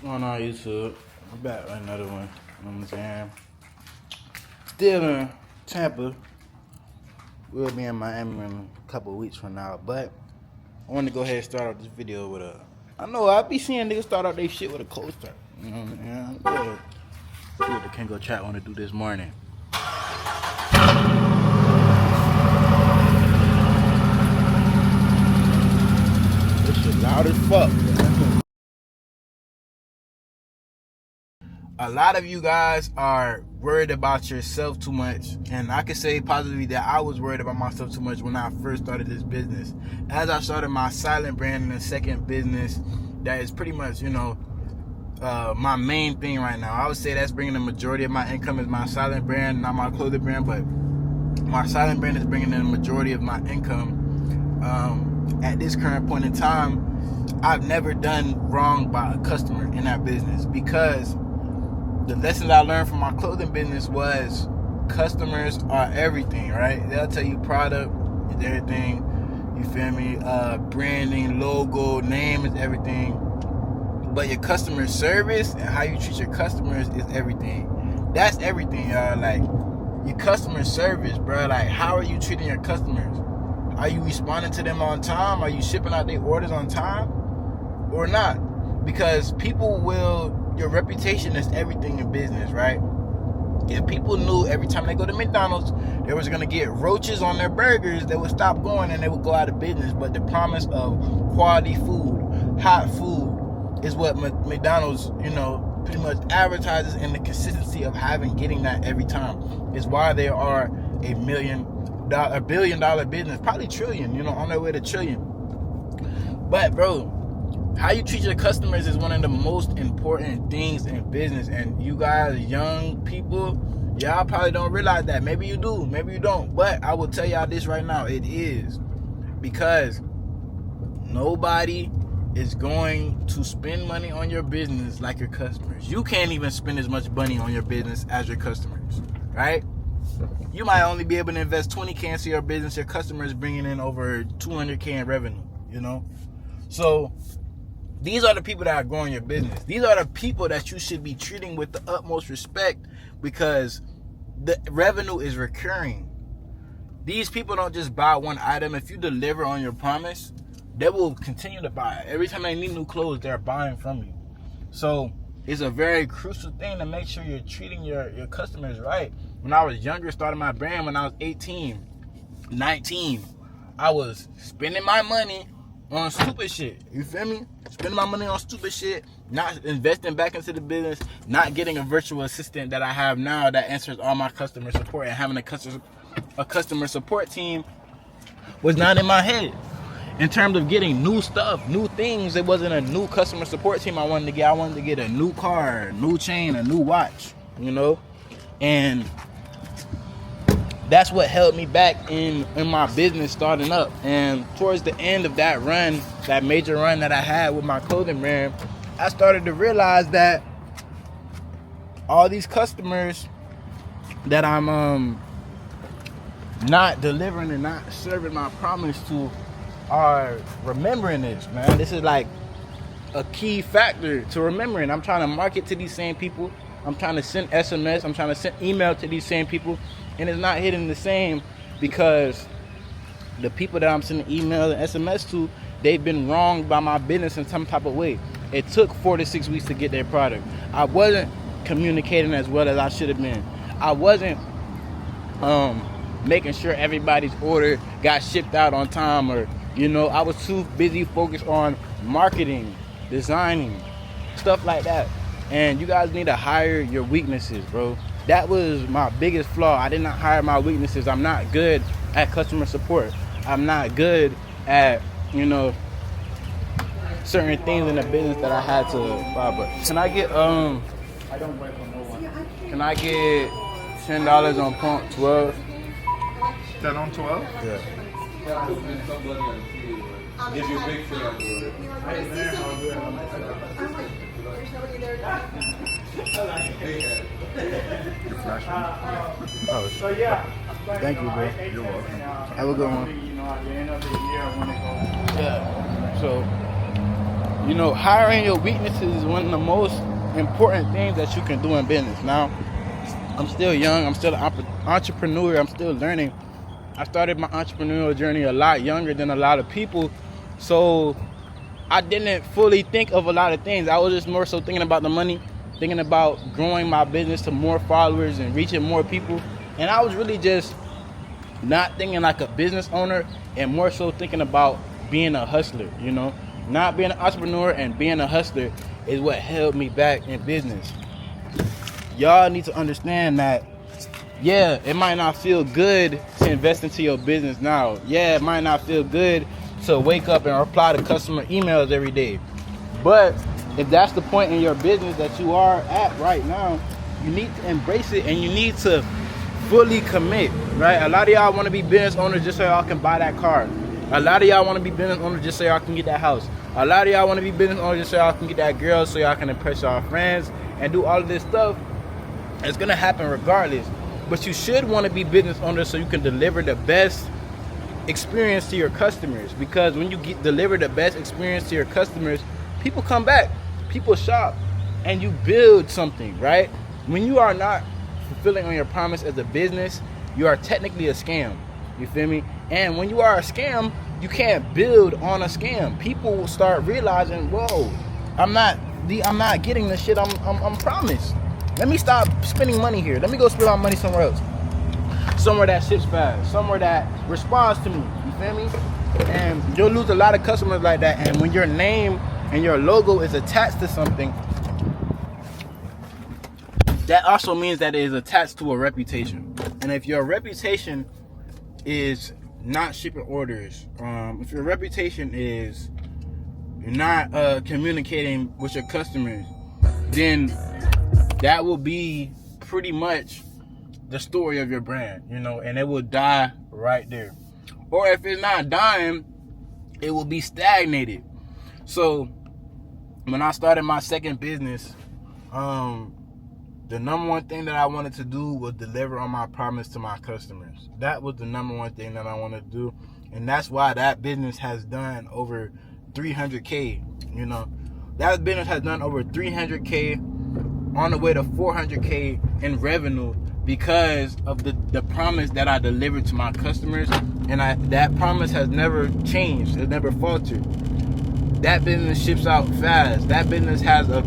Going on YouTube. I'm back with another one. You know what I'm saying? Still in Tampa. We'll be in Miami in a couple of weeks from now. But I want to go ahead and start off this video with a. I know I be seeing niggas start out their shit with a coaster. You know what I'm saying? Yeah. See what the Kango chat want to do this morning. This shit loud as fuck. A lot of you guys are worried about yourself too much, and I can say positively that I was worried about myself too much when I first started this business. As I started my silent brand in the second business, that is pretty much, my main thing right now. I would say that's bringing the majority of my income is my silent brand, not my clothing brand, but my silent brand is bringing in the majority of my income. At this current point in time, I've never done wrong by a customer in that business, because the lessons I learned from my clothing business was customers are everything, right? They'll tell you product is everything, you feel me? Branding, logo, name is everything. But your customer service and how you treat your customers is everything. That's everything, y'all. Like, your customer service, bro. Like, how are you treating your customers? Are you responding to them on time? Are you shipping out their orders on time or not? Because people will... Your reputation is everything in business, right? If people knew every time they go to McDonald's, they was going to get roaches on their burgers, they would stop going and they would go out of business. But the promise of quality food, hot food, is what McDonald's, pretty much advertises, and the consistency of getting that every time is why they are a $1 billion business, probably trillion, on their way to trillion. But, bro, how you treat your customers is one of the most important things in business. And you guys, young people, y'all probably don't realize that. Maybe you do, maybe you don't. But I will tell y'all this right now, it is. Because nobody is going to spend money on your business like your customers. You can't even spend as much money on your business as your customers, right? You might only be able to invest $20K into your business. Your customers bringing in over $200K in revenue, So these are the people that are growing your business. These are the people that you should be treating with the utmost respect, because the revenue is recurring. These people don't just buy one item. If you deliver on your promise, they will continue to buy. Every time they need new clothes, they're buying from you. So it's a very crucial thing to make sure you're treating your customers right. When I was younger, starting my brand when I was 18, 19, I was spending my money on stupid shit. You feel me? Spending my money on stupid shit, not investing back into the business, not getting a virtual assistant that I have now that answers all my customer support, and having a customer support team was not in my head. In terms of getting new stuff, new things, it wasn't a new customer support team I wanted to get. I wanted to get a new car, a new chain, a new watch, And that's what held me back in my business starting up. And towards the end of that run, that major run that I had with my clothing brand, I started to realize that all these customers that I'm not delivering and not serving my promise to are remembering this, man. This is like a key factor to remembering. I'm trying to market to these same people. I'm trying to send SMS. I'm trying to send email to these same people. And it's not hitting the same, because the people that I'm sending email and SMS to, they've been wronged by my business in some type of way. It took 4 to 6 weeks to get their product. I wasn't communicating as well as I should have been. I wasn't making sure everybody's order got shipped out on time, or I was too busy focused on marketing, designing, stuff like that. And you guys need to hire your weaknesses, bro. That was my biggest flaw. I did not hire my weaknesses. I'm not good at customer support. I'm not good at, certain things in the business that I had to buy. But can I get Can I get $10 on pump 12? 10 on 12? Yeah. Give you a big fan. Your flash one? Oh, So yeah. thank you, bro. You're welcome. Have a good one. At the end of the year, I want to go. Yeah. So You know, hiring your weaknesses is one of the most important things that you can do in business. Now, I'm still young. I'm still an entrepreneur. I'm still learning. I started my entrepreneurial journey a lot younger than a lot of people. So I didn't fully think of a lot of things. I was just more so thinking about the money, thinking about growing my business to more followers and reaching more people. And I was really just not thinking like a business owner and more so thinking about being a hustler, you know. Not being an entrepreneur and being a hustler is what held me back in business. Y'all need to understand that, yeah, it might not feel good to invest into your business now. Yeah, it might not feel good to wake up and reply to customer emails every day. But if that's the point in your business that you are at right now, you need to embrace it and you need to fully commit, right? A lot of y'all want to be business owners just so y'all can buy that car. A lot of y'all want to be business owners just so y'all can get that house. A lot of y'all want to be business owners just so y'all can get that girl, so y'all can impress y'all friends and do all of this stuff. It's going to happen regardless. But you should want to be business owners so you can deliver the best experience to your customers. Because when you deliver the best experience to your customers, people come back, people shop, and you build something, right? When you are not fulfilling on your promise as a business, you are technically a scam. You feel me? And when you are a scam, you can't build on a scam. People will start realizing, whoa, I'm not getting the shit I'm promised. Let me stop spending money here. Let me go spend my money somewhere else. Somewhere that ships fast. Somewhere that responds to me. You feel me? And you'll lose a lot of customers like that. And when your name and your logo is attached to something, that also means that it is attached to a reputation. And if your reputation is not shipping orders, if your reputation is not communicating with your customers, then that will be pretty much the story of your brand, you know, and it will die right there. Or if it's not dying, it will be stagnated. So when I started my second business, the number one thing that I wanted to do was deliver on my promise to my customers. That was the number one thing that I wanted to do. And that's why that business has done over 300K, you know. That business has done over 300K, on the way to 400K in revenue, because of the promise that I delivered to my customers. And that promise has never changed. It never faltered. That business ships out fast. That business has a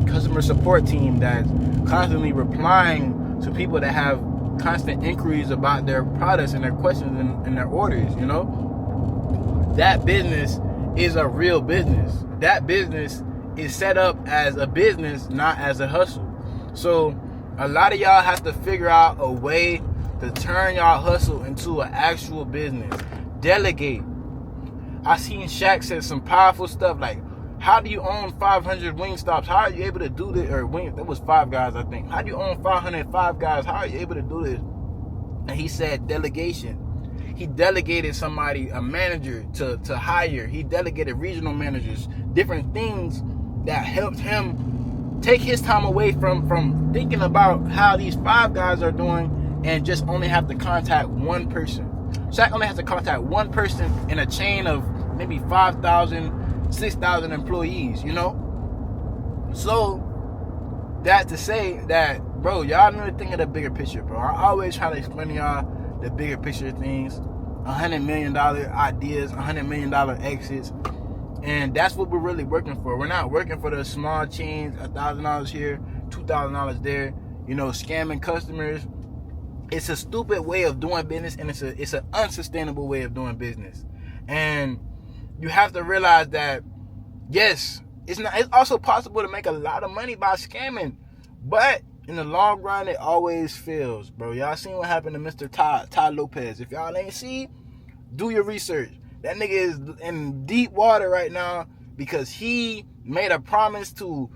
customer support team that's constantly replying to people that have constant inquiries about their products and their questions and their orders, you know. That business is a real business. That business is set up as a business, not as a hustle. So a lot of y'all have to figure out a way to turn y'all hustle into an actual business. Delegate. I seen Shaq say some powerful stuff like, how do you own 500 Wingstops? How are you able to do this? Or that was Five Guys, I think. How do you own 505 guys? How are you able to do this? And he said delegation. He delegated somebody, a manager, to hire. He delegated regional managers, different things that helped him take his time away from thinking about how these Five Guys are doing and just only have to contact one person. Shaq only has to contact one person in a chain of maybe 5,000, 6,000 employees, you know? So, that to say that, bro, y'all need to think of the bigger picture, bro. I always try to explain to y'all the bigger picture of things. $100 million ideas, $100 million exits. And that's what we're really working for. We're not working for the small chains, $1,000 here, $2,000 there, you know, scamming customers. It's a stupid way of doing business, and it's an unsustainable way of doing business. And you have to realize that, yes, it's also possible to make a lot of money by scamming, but in the long run, it always fails, bro. Y'all seen what happened to Mr. Ty Lopez. If y'all ain't see, do your research. That nigga is in deep water right now because he made a promise to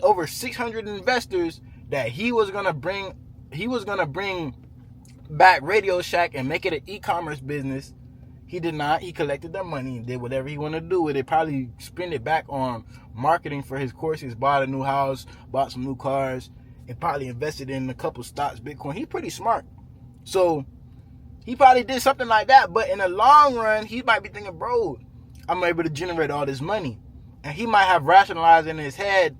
over 600 investors that he was gonna bring back Radio Shack and make it an e-commerce business. He did not. He collected their money and did whatever he wanted to do with it. Probably spend it back on marketing for his courses, bought a new house, bought some new cars, and probably invested in a couple stocks, Bitcoin. He's pretty smart. So he probably did something like that. But in the long run, he might be thinking, bro, I'm able to generate all this money. And he might have rationalized in his head,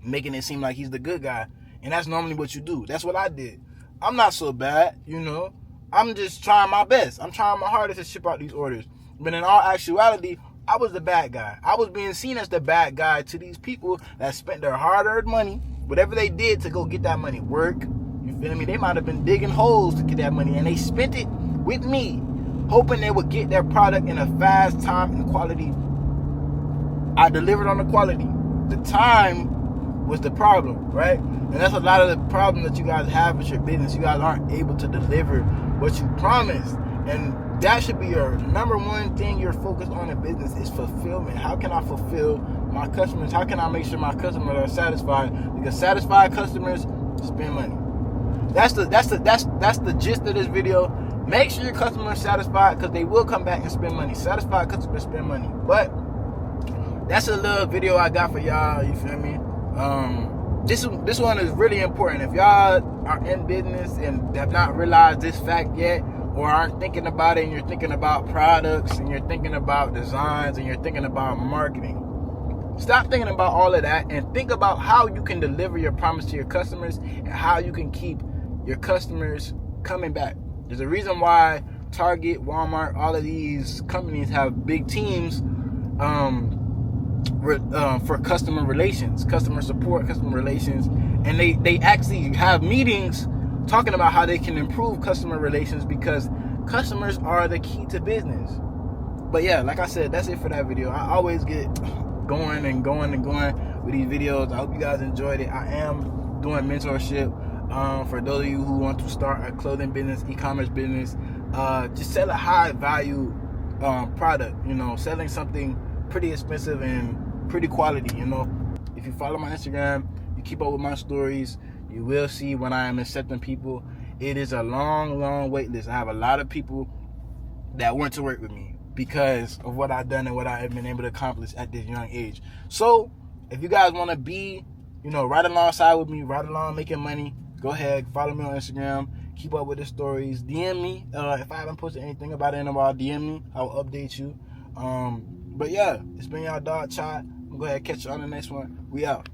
making it seem like he's the good guy. And that's normally what you do. That's what I did. I'm not so bad, you know. I'm just trying my best. I'm trying my hardest to ship out these orders. But in all actuality, I was the bad guy. I was being seen as the bad guy to these people that spent their hard-earned money, whatever they did to go get that money. Work, you feel me? They might have been digging holes to get that money, and they spent it with me, hoping they would get their product in a fast time and quality. I delivered on the quality. The time was the problem, right? And that's a lot of the problem that you guys have with your business. You guys aren't able to deliver what you promised. And that should be your number one thing you're focused on in business is fulfillment. How can I fulfill my customers? How can I make sure my customers are satisfied? Because satisfied customers spend money. That's the gist of this video. Make sure your customers are satisfied because they will come back and spend money. Satisfied customers spend money. But that's a little video I got for y'all, you feel me? This one is really important. If y'all are in business and have not realized this fact yet, or aren't thinking about it, and you're thinking about products, and you're thinking about designs, and you're thinking about marketing, stop thinking about all of that and think about how you can deliver your promise to your customers and how you can keep your customers coming back. There's a reason why Target, Walmart, all of these companies have big teams for customer relations, customer support, customer relations, and they actually have meetings talking about how they can improve customer relations because customers are the key to business. But yeah, like I said, that's it for that video. I always get going and going and going with these videos. I hope you guys enjoyed it. I am doing mentorship for those of you who want to start a clothing business, e-commerce business. Just sell a high value product, you know, selling something pretty expensive and pretty quality, you know. If you follow my Instagram, you keep up with my stories, you will see when I am accepting people. It is a long wait list. I have a lot of people that want to work with me because of what I've done and what I have been able to accomplish at this young age. So if you guys want to be, you know, right alongside with me, right along making money, go ahead, follow me on Instagram, keep up with the stories, DM me. If I haven't posted anything about it in a while, DM me, I'll update you. But yeah, it's been y'all dog Chai. I'm gonna go ahead and catch you on the next one. We out.